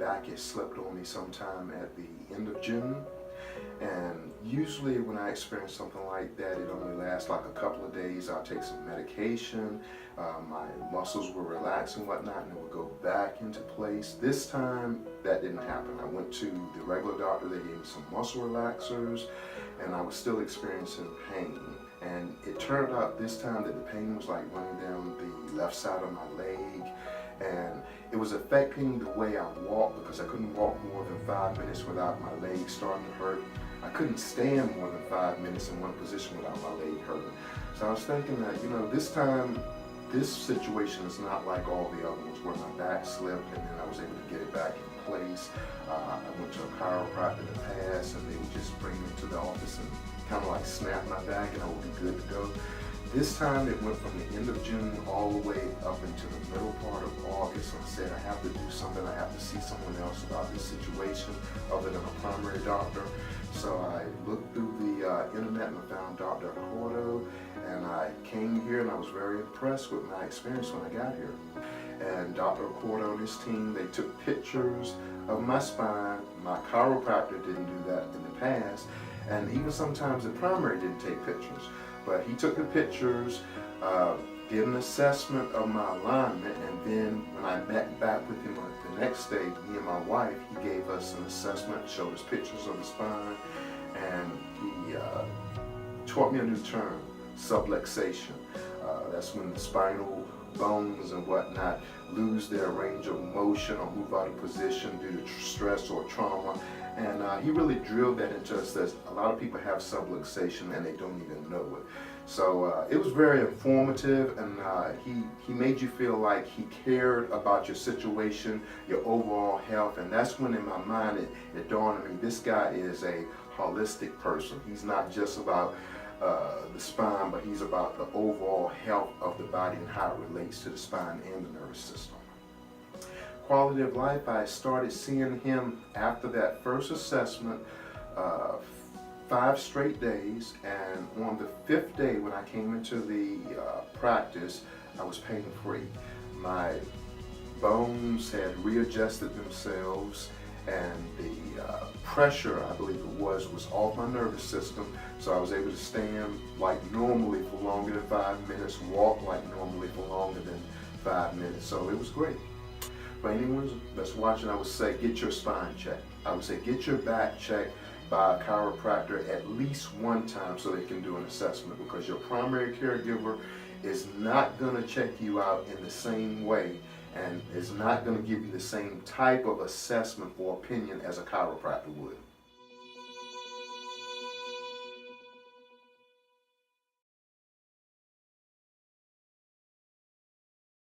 back had slipped on me sometime at the end of June. And usually when I experience something like that, it only lasts like a couple of days. I'll take some medication, my muscles will relax and whatnot, and it will go back into place. This time, that didn't happen. I went to the regular doctor, they gave me some muscle relaxers, and I was still experiencing pain. And it turned out this time that the pain was like running down the left side of my leg, and it was affecting the way I walked because I couldn't walk more than 5 minutes without my legs starting to hurt. I couldn't stand more than 5 minutes in one position without my leg hurting. So I was thinking that, this time, this situation is not like all the other ones where my back slipped and then I was able to get it back in place. I went to a chiropractor in the past and they would just bring me to the office and kind of like snap my back and I would be good to go. This time it went from the end of June all the way up into the middle part of August. And I said I have to do something, I have to see someone else about this situation other than a primary doctor. So I looked through the internet and I found Dr. Accordo, and I came here and I was very impressed with my experience when I got here. And Dr. Accordo and his team, they took pictures of my spine. My chiropractor didn't do that in the past, and even sometimes the primary didn't take pictures. But he took the pictures, did an assessment of my alignment, and then when I met back with him the next day, me and my wife, he gave us an assessment, showed us pictures of the spine, and he taught me a new term, subluxation. That's when the spinal bones and whatnot lose their range of motion or move out of position due to stress or trauma. And he really drilled that into us that a lot of people have subluxation and they don't even know it. So it was very informative, and he made you feel like he cared about your situation, your overall health, and that's when in my mind it dawned on me, this guy is a holistic person. He's not just about the spine, but he's about the overall health of the body and how it relates to the spine and the nervous system. Quality of life, I started seeing him after that first assessment 5 straight days, and on the 5th day when I came into the practice, I was pain-free. My bones had readjusted themselves, and the pressure, I believe it was off my nervous system, so I was able to stand like normally for longer than 5 minutes, walk like normally for longer than 5 minutes, so it was great. For anyone that's watching, I would say get your spine checked. I would say get your back checked by a chiropractor at least one time so they can do an assessment, because your primary caregiver is not going to check you out in the same way and is not going to give you the same type of assessment or opinion as a chiropractor would.